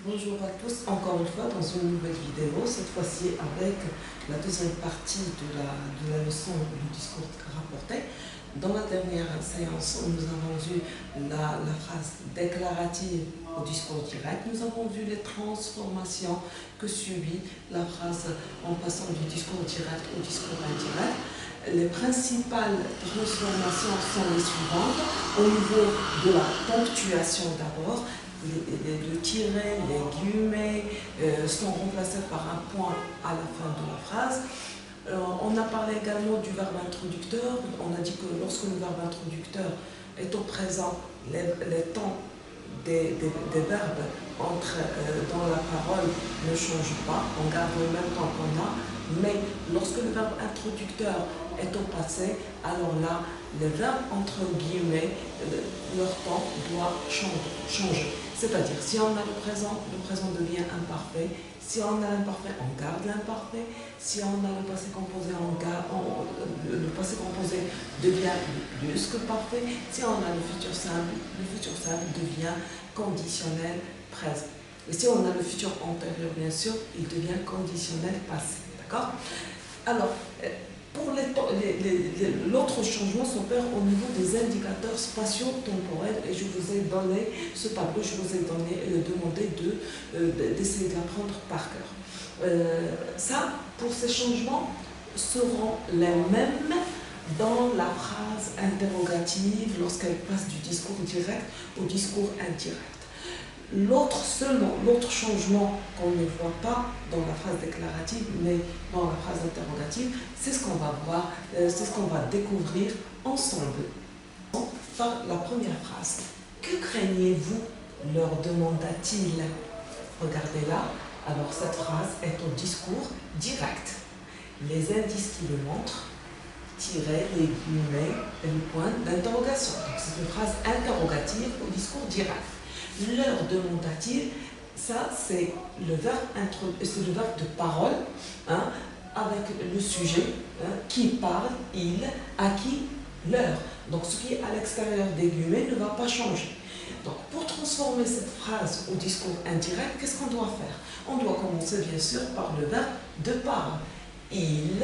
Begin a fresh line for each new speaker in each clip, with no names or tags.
Bonjour à tous, encore une fois dans une nouvelle vidéo, cette fois-ci avec la deuxième partie de la leçon du discours rapporté. Dans la dernière séance, nous avons vu la phrase déclarative au discours direct. Nous avons vu les transformations que subit la phrase en passant du discours direct au discours indirect. Les principales transformations sont les suivantes. Au niveau de la ponctuation d'abord, le tiret, les guillemets sont remplacés par un point à la fin de la phrase. On a parlé également du verbe introducteur. On a dit que lorsque le verbe introducteur est au présent, les temps des verbes dans la parole ne changent pas, on garde le même temps qu'on a, mais lorsque le verbe introducteur est au passé, alors là, les verbes entre guillemets, leur temps doit changer. C'est-à-dire, si on a le présent devient imparfait. Si on a l'imparfait, on garde l'imparfait. Si on a le passé composé, le passé composé devient plus que parfait. Si on a le futur simple devient conditionnel présent. Et si on a le futur antérieur, bien sûr, il devient conditionnel passé. D'accord? Alors, pour l'autre changement s'opère au niveau des indicateurs spatio-temporels et je vous ai donné ce tableau, je vous ai demandé d'essayer de l'apprendre par cœur. Ça, pour ces changements, seront les mêmes dans la phrase interrogative lorsqu'elle passe du discours direct au discours indirect. L'autre changement qu'on ne voit pas dans la phrase déclarative, mais dans la phrase interrogative, c'est ce qu'on va voir, c'est ce qu'on va découvrir ensemble. Par la première phrase. Que craignez-vous? Leur demanda-t-il. Regardez là. Alors cette phrase est au discours direct. Les indices qui le montrent, tirer les guillemets et le point d'interrogation. C'est une phrase interrogative au discours direct. Leur demanda-t-il, ça c'est le verbe de parole, hein, avec le sujet, hein, qui parle, il, à qui, leur. Donc ce qui est à l'extérieur des guillemets ne va pas changer. Donc pour transformer cette phrase au discours indirect, qu'est-ce qu'on doit faire? On doit commencer bien sûr par le verbe de parole. Il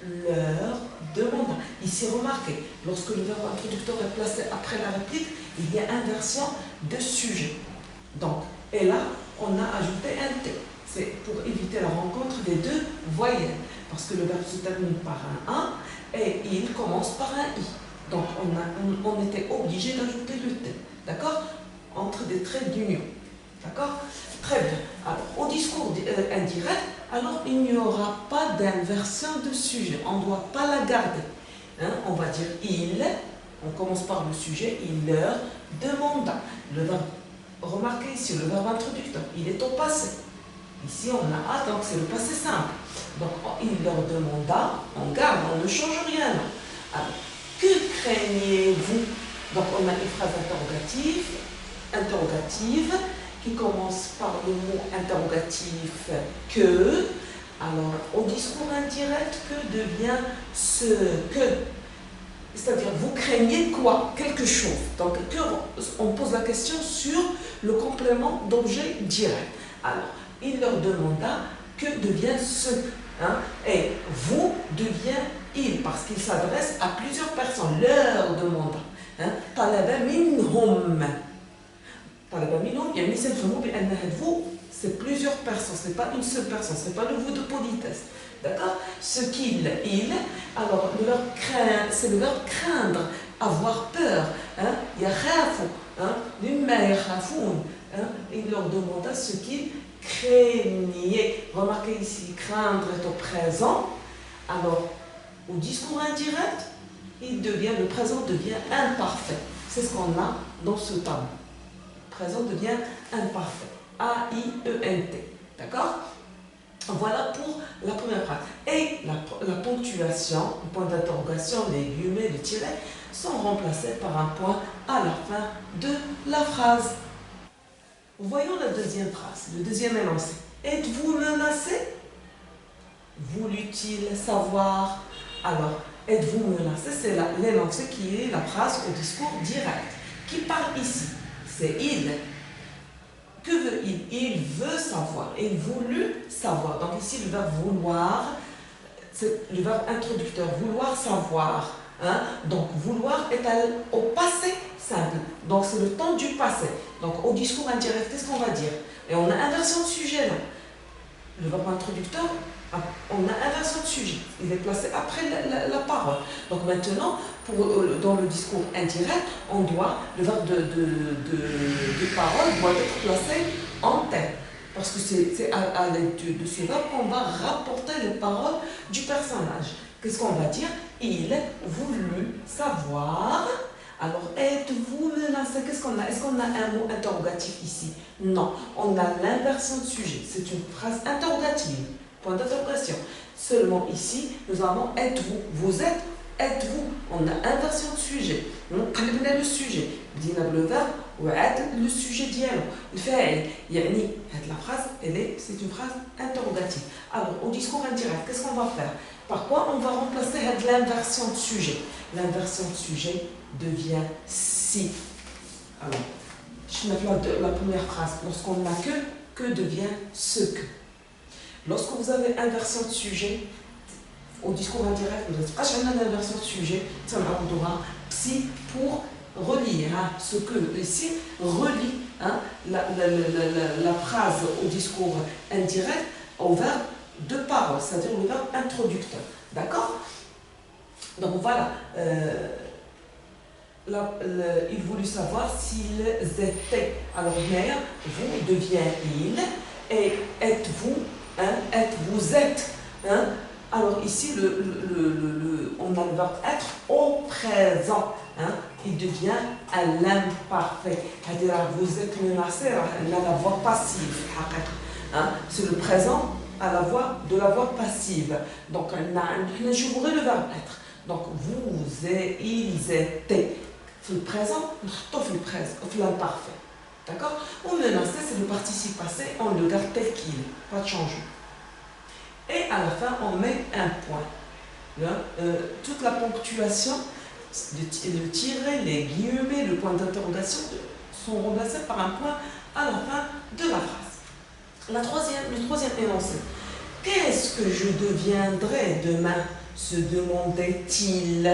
leur demanda. Ici, remarquez, lorsque le verbe introducteur est placé après la réplique, il y a inversion de sujet. Donc, et là, on a ajouté un T. C'est pour éviter la rencontre des deux voyelles. Parce que le verbe se termine par un A et il commence par un I. Donc, on était obligé d'ajouter le T. D'accord? Entre des traits d'union. D'accord? Très bien. Alors, au discours indirect, alors il n'y aura pas d'inversion de sujet. On ne doit pas la garder. Hein? On va dire il, on commence par le sujet, il leur demanda. Le verbe, remarquez ici, le verbe introducteur, il est au passé. Ici, on a A, donc c'est le passé simple. Donc, il leur demanda, on garde, on ne change rien. Alors, que craignez-vous? Donc, on a une phrase interrogative, qui commence par le mot interrogatif que. Alors, au discours indirect, que devient ce que? C'est-à-dire, vous craignez quoi? Quelque chose. Donc, que, on pose la question sur le complément d'objet direct. Alors, il leur demanda que devient ce. Hein? Et vous devient il, parce qu'il s'adresse à plusieurs personnes. Leur demanda. Talaba minhum. C'est plusieurs personnes, ce n'est pas une seule personne, ce n'est pas le vous de politesse. D'accord? Ce qu'il, il, alors c'est le verbe craindre, avoir peur. Yakhafu, il leur demanda ce qu'il craignait. Remarquez ici, craindre est au présent. Alors, au discours indirect, le présent devient imparfait. C'est ce qu'on a dans ce tableau. Présent devient imparfait. A-I-E-N-T. D'accord? Voilà pour la première phrase. Et la ponctuation, le point d'interrogation, les guillemets, le tiret, sont remplacés par un point à la fin de la phrase. Voyons la deuxième phrase, le deuxième énoncé. Êtes-vous menacé? Voulut-il savoir? Alors, êtes-vous menacé? C'est l'énoncé qui est la phrase au discours direct. Qui parle ici? C'est il. Que veut-il? Il veut savoir. Il voulut savoir. Donc ici, le verbe vouloir, c'est le verbe introducteur. Vouloir savoir. Hein? Donc vouloir est au passé simple. Donc c'est le temps du passé. Donc au discours indirect, qu'est-ce qu'on va dire? Et on a inversion de sujet là. Le verbe introducteur, on a inversion de sujet. Il est placé après la parole. Donc maintenant, dans le discours indirect, le verbe de parole doit être placé en tête. Parce que c'est à l'aide de ce verbe qu'on va rapporter les paroles du personnage. Qu'est-ce qu'on va dire? Il voulut savoir. Alors, êtes-vous menacé? Qu'est-ce qu'on a? Est-ce qu'on a un mot interrogatif ici? Non, on a l'inversion de sujet. C'est une phrase interrogative. Point d'interrogation. Seulement ici, nous avons êtes-vous? Vous êtes? Êtes-vous? On a inversion de sujet. On a le sujet. Dina le verbe ou le sujet dialogue. Le fait, la phrase, c'est une phrase interrogative. Alors, au discours indirect, qu'est-ce qu'on va faire? Par quoi on va remplacer l'inversion de sujet? L'inversion de sujet devient si. Alors, je mets la première phrase. Lorsqu'on n'a que devient ce que. Lorsque vous avez inversion de sujet, au discours indirect, vous êtes l'inversion de sujet, c'est un endroit si pour relier ce que ici relie la phrase au discours indirect au verbe de parole, c'est-à-dire le verbe introducteur. D'accord? Donc voilà. Il voulut savoir s'ils étaient. Alors, mère, vous devient il, et êtes-vous, vous êtes. Alors ici, on a le verbe être au présent. Il devient à l'imparfait. C'est-à-dire, vous êtes menacé, la voix passive. C'est le présent à la voix de la voix passive. Donc, je voudrais le verbe être. Donc, vous et ils étaient. Le présent, l'imparfait. D'accord? Ou menacé, c'est le participe passé, on le garde tel qu'il est, pas de changement. Et à la fin, on met un point. Toute la ponctuation, le tiret, les guillemets, le point d'interrogation sont remplacés par un point à la fin de la phrase. Le troisième énoncé. Qu'est-ce que je deviendrai demain? Se demandait-il.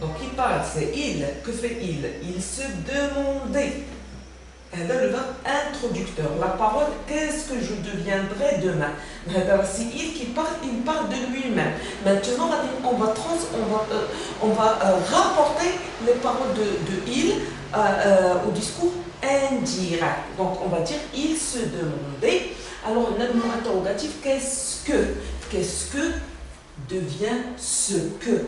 Donc il parle, c'est il. Que fait il? Il se demandait. Et là, le verbe introducteur. La parole, qu'est-ce que je deviendrai demain? C'est il qui parle, il parle de lui-même. Maintenant, on va rapporter les paroles de il au discours indirect. Donc on va dire il se demandait. Alors, on a le mot interrogatif, qu'est-ce que devient ce que?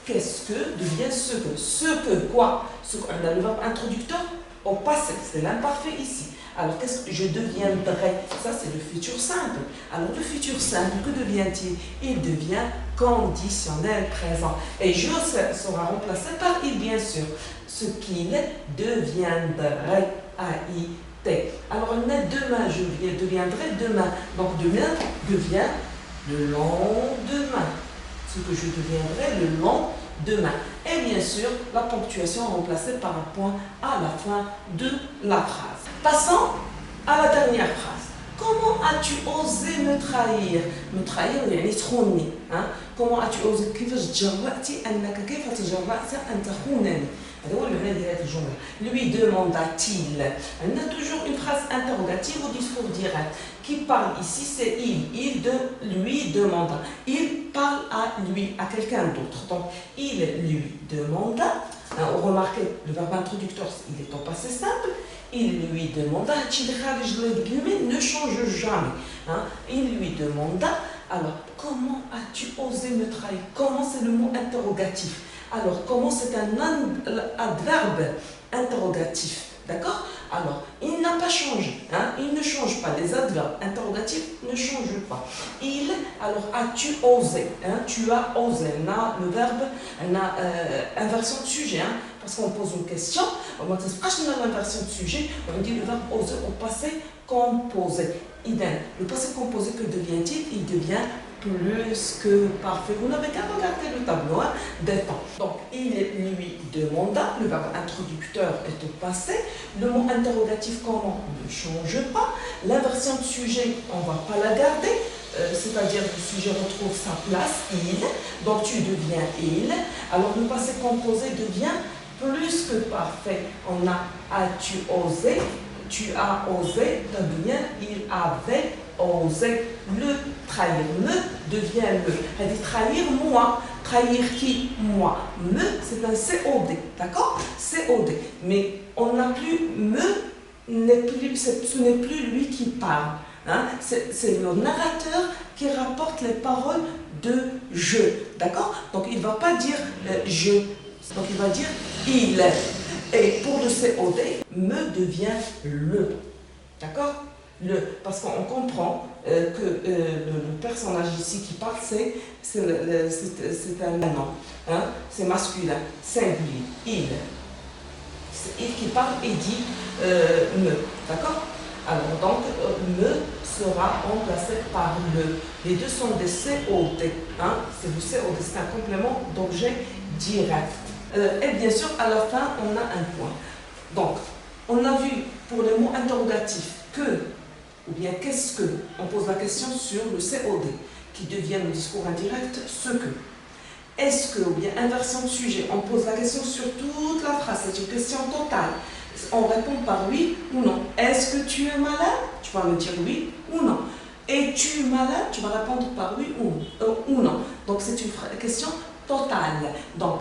Qu'est-ce que devient ce que? Ce que quoi? On a le verbe introducteur au passé, c'est l'imparfait ici. Alors, qu'est-ce que je deviendrai? Ça, c'est le futur simple. Alors, le futur simple, que devient-il? Il devient conditionnel présent. Et je sera remplacé par il, bien sûr. Ce qu'il deviendrait, A-I-T. Alors, on a demain, je deviendrai demain. Donc, demain devient le lendemain. Ce que je deviendrai le lendemain. Et bien sûr, la ponctuation remplacée par un point à la fin de la phrase. Passons à la dernière phrase. Comment as-tu osé me trahir? Me trahir, يعني تخونني. Comment as-tu osé? كيفاش تجرأتي أنك كيف تجرأت أن تخونني؟ هذا هو المعنى ديال هذه الجملة. Lui demanda-t-il. On a toujours une phrase interrogative au discours direct. Qui parle ici, c'est il. Il lui demanda. Il parle à lui, à quelqu'un d'autre. Donc, il lui demanda. Remarquez, le verbe introducteur, il est au passé simple. Il lui demanda. Ne change jamais. Il lui demanda. Alors, comment as-tu osé me trahir? Comment, c'est le mot interrogatif. Alors, comment, c'est un adverbe interrogatif. D'accord? Alors, il n'a pas changé. Il ne change pas. Les adverbes interrogatifs ne changent pas. Alors, as-tu osé? Tu as osé. On a le verbe, on a inversion de sujet. Parce qu'on pose une question, on a l'inversion de sujet, on dit le verbe oser au passé composé. Idem. Le passé composé, que devient-il? Il devient plus que parfait. Vous n'avez qu'à regarder le tableau des temps. Donc, il lui demanda, le verbe introducteur est au passé, le mot interrogatif comment ne change pas, l'inversion de sujet, on ne va pas la garder, c'est-à-dire que le sujet retrouve sa place, il, donc tu deviens il, alors le passé composé devient plus que parfait. On a as-tu osé, tu as osé, devient il avait osé. Le trahir, me devient le. Elle dit trahir moi. Trahir qui? Moi. Me, c'est un COD, d'accord? COD. Mais on n'a plus, ce n'est plus lui qui parle. Hein? C'est le narrateur qui rapporte les paroles de je, d'accord? Donc il ne va pas dire je, donc il va dire il. Et pour le COD, me devient le, d'accord? Parce qu'on comprend que le personnage ici qui parle, c'est un nom, hein? C'est masculin, singulier, il. C'est il qui parle et dit me, d'accord? Alors donc, me sera remplacé par le. Les deux sont des COD, hein? C'est le COD, c'est un complément d'objet direct. Et bien sûr, à la fin, on a un point. Donc, on a vu pour les mots interrogatifs que, ou bien qu'est-ce que, on pose la question sur le COD, qui devient le discours indirect, ce que. Est-ce que, ou bien inversion de sujet, on pose la question sur toute la phrase, c'est une question totale. On répond par oui ou non. Est-ce que tu es malade? Tu vas me dire oui ou non. Es-tu malade? Tu vas répondre par oui ou non. Donc c'est une question totale. Donc,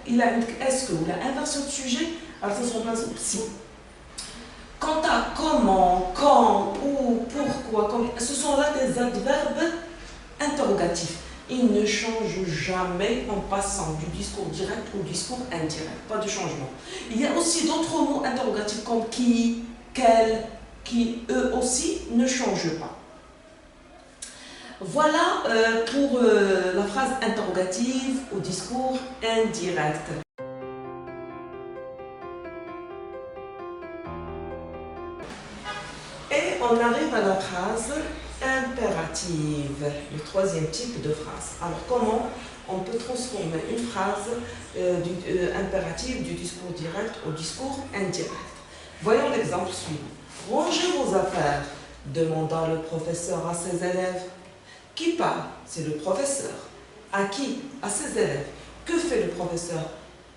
il a une est-ce que ou la inversion de sujet, alors ça se remplace si. Quant à comment, quand, où, pourquoi, combien, ce sont là des adverbes interrogatifs. Ils ne changent jamais en passant du discours direct au discours indirect. Pas de changement. Il y a aussi d'autres mots interrogatifs comme qui, quel, qui, eux aussi ne changent pas. Voilà pour la phrase interrogative au discours indirect. Et on arrive à la phrase impérative, le troisième type de phrase. Alors comment on peut transformer une phrase impérative du discours direct au discours indirect? Voyons l'exemple suivant. Rangez vos affaires, demanda le professeur à ses élèves. Qui parle? C'est le professeur. À qui? À ses élèves. Que fait le professeur?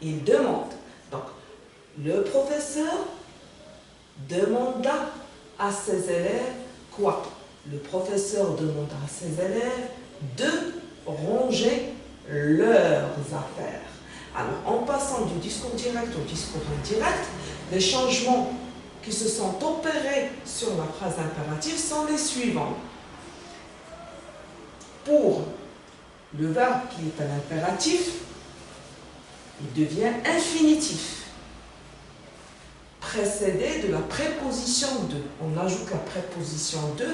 Il demande. Donc, le professeur demanda à ses élèves quoi? Le professeur demanda à ses élèves de ranger leurs affaires. Alors, en passant du discours direct au discours indirect, les changements qui se sont opérés sur la phrase impérative sont les suivants. Pour le verbe qui est un impératif, il devient infinitif, précédé de la préposition de. On ajoute la préposition de.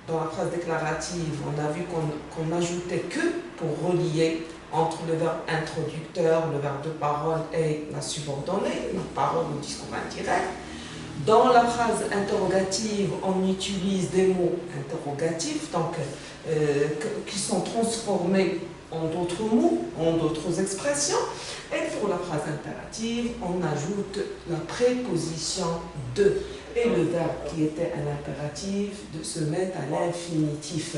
Dans la phrase déclarative, on a vu qu'on n'ajoutait que pour relier entre le verbe introducteur, le verbe de parole et la subordonnée, la parole au discours indirect. Dans la phrase interrogative, on utilise des mots interrogatifs, donc qui sont transformés en d'autres mots, en d'autres expressions. Et pour la phrase impérative, on ajoute la préposition de. Et le verbe qui était un impératif de se mettre à l'infinitif.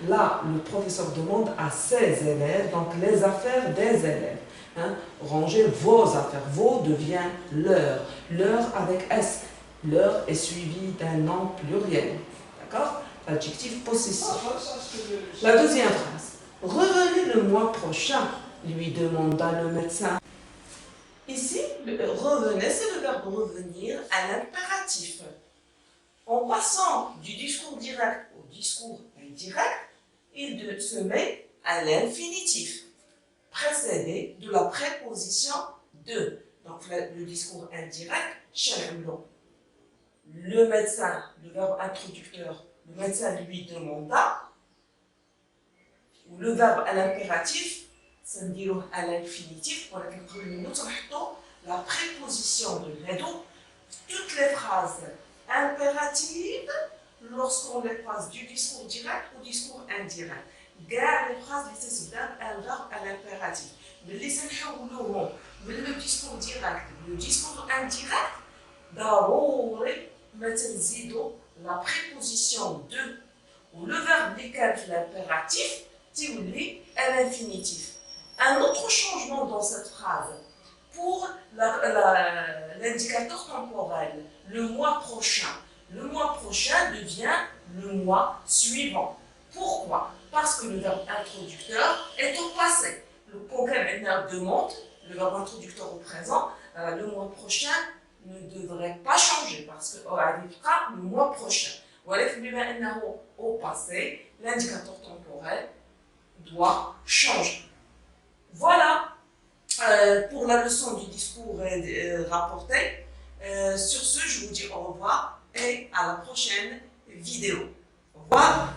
Là, le professeur demande à ses élèves, donc les affaires des élèves. Hein, rangez vos affaires. Vos devient leur. Leur avec S. Leur est suivi d'un nom pluriel. D'accord? L'adjectif possessif. La deuxième phrase. Revenez le mois prochain, lui demanda le médecin. Ici, revenez, c'est le verbe revenir à l'impératif. En passant du discours direct au discours indirect, il se met à l'infinitif, précédé de la préposition de. Donc le discours indirect, le médecin, le verbe introducteur, le médecin lui demanda, ou le verbe à l'impératif, سنديروه à l'infinitif ولكن قبل منه تنحطوا la préposition de l'edo. Toutes les phrases impératives lorsqu'on les passe du discours direct au discours indirect. كاع les phrases اللي تتبدا un verbe à l'impératif. ملي تنحولوهم le discours direct. Le discours indirect, ضروري ما تنزيدو la préposition de ou le verbe اللي كان في l'impératif تولي à l'infinitif. Un autre changement dans cette phrase, pour l'indicateur temporel, le mois prochain. Le mois prochain devient le mois suivant. Pourquoi? Parce que le verbe introducteur est au passé. Le concret demande, le verbe introducteur au présent, le mois prochain ne devrait pas changer parce que arrivera le mois prochain. Au passé, l'indicateur temporel doit changer. Voilà pour la leçon du discours rapporté. Sur ce, je vous dis au revoir et à la prochaine vidéo. Au revoir.